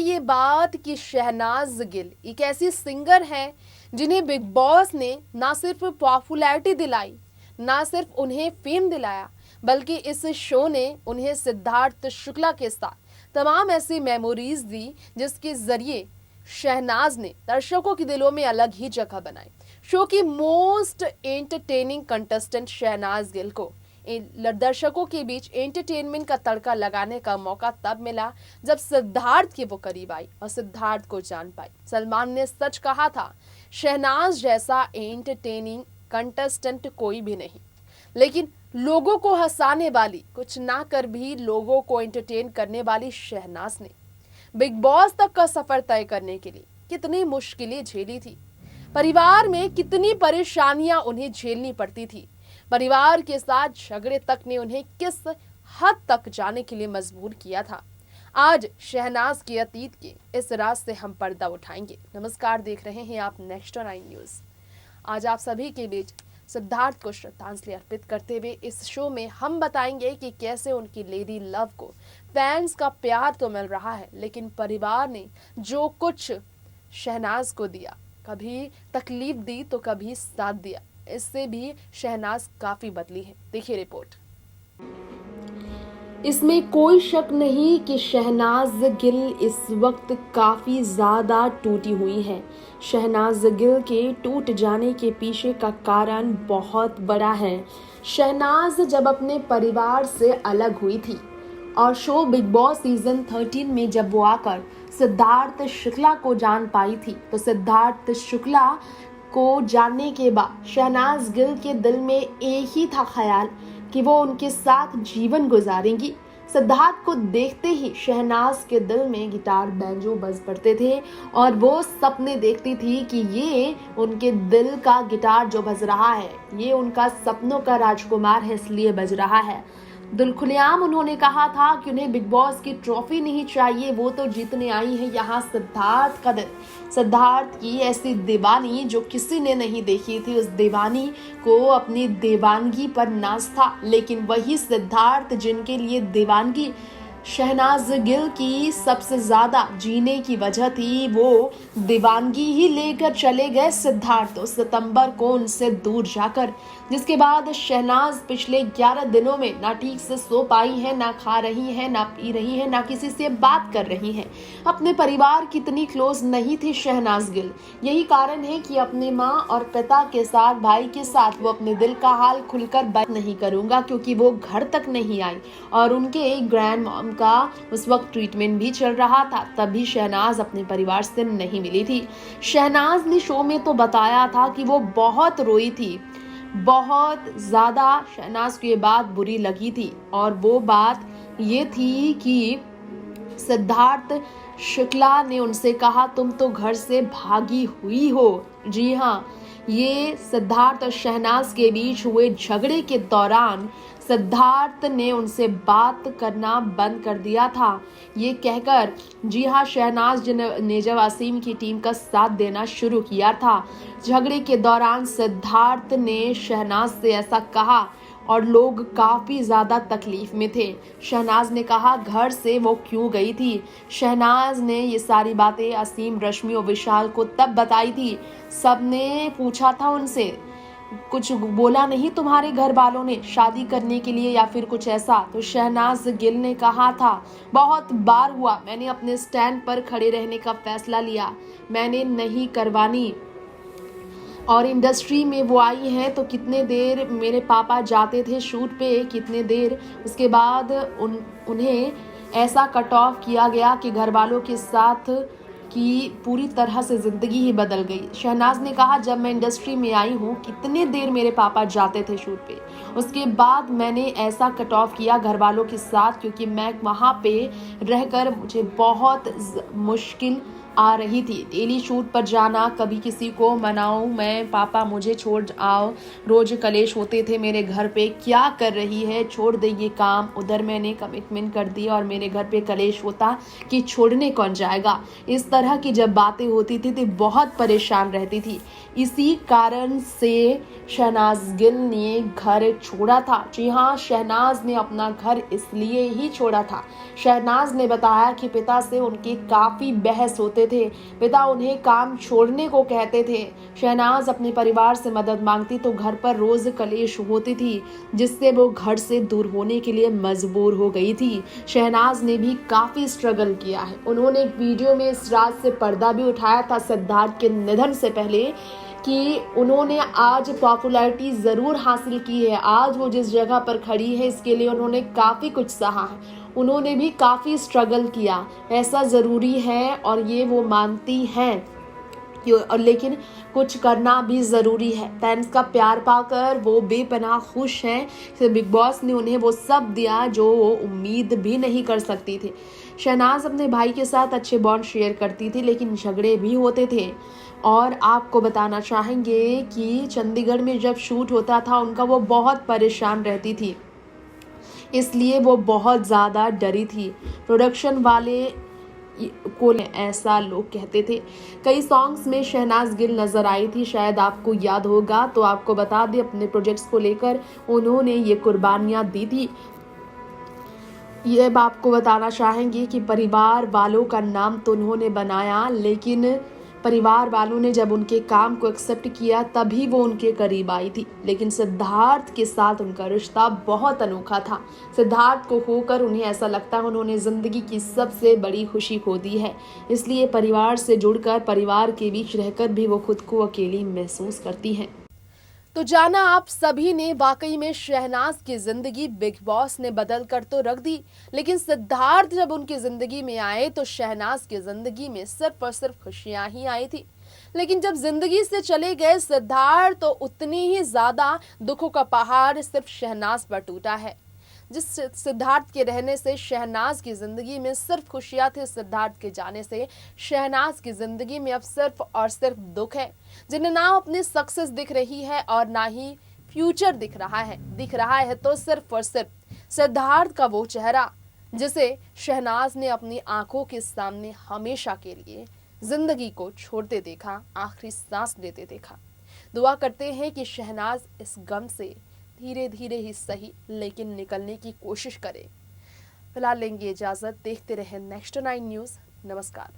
ये बात कि शहनाज गिल एक ऐसी सिंगर है जिन्हें बिग बॉस ने ना सिर्फ पॉपुलैरिटी दिलाई, ना सिर्फ उन्हें फेम दिलाया, बल्कि इस शो ने उन्हें सिद्धार्थ शुक्ला के साथ तमाम ऐसी मेमोरीज दी जिसके जरिए शहनाज ने दर्शकों के दिलों में अलग ही जगह बनाई। शो की most entertaining contestant Shehnaaz Gill को दर्शकों के बीच एंटरटेनमेंट का तड़का लगाने का मौका तब मिला जब सिद्धार्थ के वो करीब आई और सिद्धार्थ को जान पाई। सलमान ने सच कहा था, शहनाज जैसा एंटरटेनिंग कंटेस्टेंट कोई भी नहीं, लेकिन लोगों को हंसाने वाली, कुछ ना कर भी लोगों को एंटरटेन करने वाली शहनाज ने बिग बॉस तक का सफर तय करने के लिए कितनी मुश्किलें झेली थी, परिवार में कितनी परेशानियां उन्हें झेलनी पड़ती थी, परिवार के साथ झगड़े तक ने उन्हें किस हद तक जाने के लिए मजबूर किया था। आज शहनाज के अतीत के इस राज से हम पर्दा उठाएंगे। नमस्कार, देख रहे हैं आप नेक्स्ट 9 न्यूज। आज आप सभी के बीच सिद्धार्थ को श्रद्धांजलि अर्पित करते हुए इस शो में हम बताएंगे कि कैसे उनकी लेडी लव को फैंस का प्यार तो मिल रहा है, लेकिन परिवार ने जो कुछ शहनाज को दिया, कभी तकलीफ दी तो कभी साथ दिया, इससे भी शहनाज काफी बदली है। देखिए रिपोर्ट। इसमें कोई शक नहीं कि शहनाज गिल इस वक्त काफी ज्यादा टूटी हुई है। शहनाज गिल के टूट जाने के पीछे का कारण बहुत बड़ा है। शहनाज जब अपने परिवार से अलग हुई थी और शो बिग बॉस सीजन 13 में जब वो आकर सिद्धार्थ शुक्ला को जान पाई थी, तो सिद्धार्थ शुक्ला को जानने के बाद शहनाज गिल के दिल में एक ही था ख्याल कि वो उनके साथ जीवन गुजारेंगी। सिद्धार्थ को देखते ही शहनाज के दिल में गिटार बैंजो बज पड़ते थे और वो सपने देखती थी कि ये उनके दिल का गिटार जो बज रहा है, ये उनका सपनों का राजकुमार है, इसलिए बज रहा है। दिल खुलेआम उन्होंने कहा था कि उन्हें बिग बॉस की ट्रॉफी नहीं चाहिए, वो तो जीतने आई है यहाँ सिद्धार्थ का दिल। सिद्धार्थ की ऐसी दीवानी जो किसी ने नहीं देखी थी, उस दीवानी को अपनी दीवानगी पर नाज था, लेकिन वही सिद्धार्थ जिनके लिए दीवानगी शहनाज गिल की सबसे ज्यादा जीने की वजह थी, वो दीवानगी ही लेकर चले गए सिद्धार्थ सितंबर को उनसे दूर जाकर, जिसके बाद शहनाज पिछले 11 दिनों में ना ठीक से सो पाई है, ना खा रही है, ना पी रही है, ना किसी से बात कर रही है। अपने परिवार की इतनी क्लोज नहीं थी शहनाज गिल। यही कारण है कि अपने माँ और पिता के साथ, भाई के साथ वो अपने दिल का हाल खुलकर बात नहीं करूंगा, क्योंकि वो घर तक नहीं आई और उनके ग्रैंड मॉम का उस वक्त ट्रीटमेंट भी चल रहा था, तभी शहनाज अपने परिवार से नहीं मिली थी। शहनाज ने शो में तो बताया था कि वो बहुत रोई थी, बहुत ज्यादा शहनाज को ये बात बुरी लगी थी, और वो बात ये थी कि सिद्धार्थ शुक्ला ने उनसे कहा, तुम तो घर से भागी हुई हो। जी हाँ, ये सिद्धार्थ और शहनाज के बीच हुए झगड़े के दौरान सिद्धार्थ ने उनसे बात करना बंद कर दिया था, ये कहकर, जी हाँ, शहनाज ने जब असीम की टीम का साथ देना शुरू किया था। झगड़े के दौरान सिद्धार्थ ने शहनाज से ऐसा कहा और लोग काफी ज्यादा तकलीफ में थे। शहनाज ने कहा घर से वो क्यों गई थी। शहनाज ने ये सारी बातें असीम, रश्मि और विशाल को तब बताई थी। सबने पूछा था उनसे, कुछ बोला नहीं तुम्हारे घर वालों ने शादी करने के लिए या फिर कुछ ऐसा? तो शहनाज गिल ने कहा था, बहुत बार हुआ, मैंने अपने स्टैंड पर खड़े रहने का फैसला लिया, मैंने नहीं करवानी। और इंडस्ट्री में वो आई हैं तो कितने देर मेरे पापा जाते थे शूट पे, कितने देर उसके बाद उन्हें ऐसा कट ऑफ किया गया कि घर वालों के साथ की पूरी तरह से जिंदगी ही बदल गई। शहनाज ने कहा, जब मैं इंडस्ट्री में आई हूँ कितने देर मेरे पापा जाते थे शूट पे, उसके बाद मैंने ऐसा कट ऑफ किया घर वालों के साथ, क्योंकि मैं वहाँ पे रहकर मुझे बहुत मुश्किल आ रही थी। डेली शूट पर जाना, कभी किसी को मनाऊं मैं, पापा मुझे छोड़ आओ, रोज कलेश होते थे मेरे घर पे, क्या कर रही है, छोड़ दे ये काम। उधर मैंने कमिटमेंट कर दी और मेरे घर पे कलेश होता कि छोड़ने कौन जाएगा। इस तरह की जब बातें होती थी तो बहुत परेशान रहती थी। इसी कारण से शहनाज गिल ने घर छोड़ा था। जी हाँ, शहनाज ने अपना घर इसलिए ही छोड़ा था। शहनाज ने बताया कि पिता से उनके काफी बहस होते थे, पिता उन्हें काम छोड़ने को कहते थे। शहनाज अपने परिवार से मदद मांगती तो घर पर रोज कलेश होती थी, जिससे वो घर से दूर होने के लिए मजबूर हो गई थी। शहनाज ने भी काफी स्ट्रगल किया है। उन्होंने एक वीडियो में इस राज से पर्दा भी उठाया था सिद्धार्थ के निधन से पहले, कि उन्होंने आज पॉपुलैरिटी ज़रूर हासिल की है, आज वो जिस जगह पर खड़ी है इसके लिए उन्होंने काफ़ी कुछ सहा है, उन्होंने भी काफ़ी स्ट्रगल किया, ऐसा ज़रूरी है और ये वो मानती हैं। और लेकिन कुछ करना भी ज़रूरी है। फैंस का प्यार पाकर वो बेपनाह खुश हैं। तो बिग बॉस ने उन्हें वो सब दिया जो वो उम्मीद भी नहीं कर सकती थी। शहनाज अपने भाई के साथ अच्छे बॉन्ड शेयर करती थी, लेकिन झगड़े भी होते थे। और आपको बताना चाहेंगे कि चंडीगढ़ में जब शूट होता था उनका, वो बहुत परेशान रहती थी, इसलिए वो बहुत ज़्यादा डरी थी। प्रोडक्शन वाले को ऐसा लोग कहते थे। कई सॉन्ग्स में शहनाज गिल नजर आई थी, शायद आपको याद होगा। तो आपको बता दें, अपने प्रोजेक्ट्स को लेकर उन्होंने ये कुर्बानियां दी थी। ये आपको बताना चाहेंगे कि परिवार वालों का नाम तो उन्होंने बनाया, लेकिन परिवार वालों ने जब उनके काम को एक्सेप्ट किया तभी वो उनके करीब आई थी। लेकिन सिद्धार्थ के साथ उनका रिश्ता बहुत अनोखा था। सिद्धार्थ को खोकर उन्हें ऐसा लगता है उन्होंने जिंदगी की सबसे बड़ी खुशी खो दी है। इसलिए परिवार से जुड़कर, परिवार के बीच रहकर भी वो खुद को अकेली महसूस करती हैं। तो जाना आप सभी ने, वाकई में शहनाज की जिंदगी बिग बॉस ने बदल कर तो रख दी, लेकिन सिद्धार्थ जब उनकी जिंदगी में आए तो शहनाज की जिंदगी में सिर्फ और सिर्फ खुशियां ही आई थी। लेकिन जब जिंदगी से चले गए सिद्धार्थ, तो उतनी ही ज्यादा दुखों का पहाड़ सिर्फ शहनाज पर टूटा है। जिस सिद्धार्थ के रहने से शहनाज की जिंदगी में सिर्फ खुशियां थी, सिद्धार्थ के जाने से शहनाज की जिंदगी में अब सिर्फ और सिर्फ दुख है, जिन्हें ना अपनी सक्सेस दिख रही है और ना ही फ्यूचर दिख रहा है तो सिर्फ और सिर्फ सिद्धार्थ का वो चेहरा जिसे शहनाज ने अपनी आंखों के सामने हमेशा के लिए जिंदगी को छोड़ते देखा, आखिरी सांस लेते देखा। दुआ करते हैं कि शहनाज इस गम से धीरे धीरे ही सही लेकिन निकलने की कोशिश करें। फिलहाल लेंगे इजाजत, देखते रहें नेक्स्ट 9 न्यूज़। नमस्कार।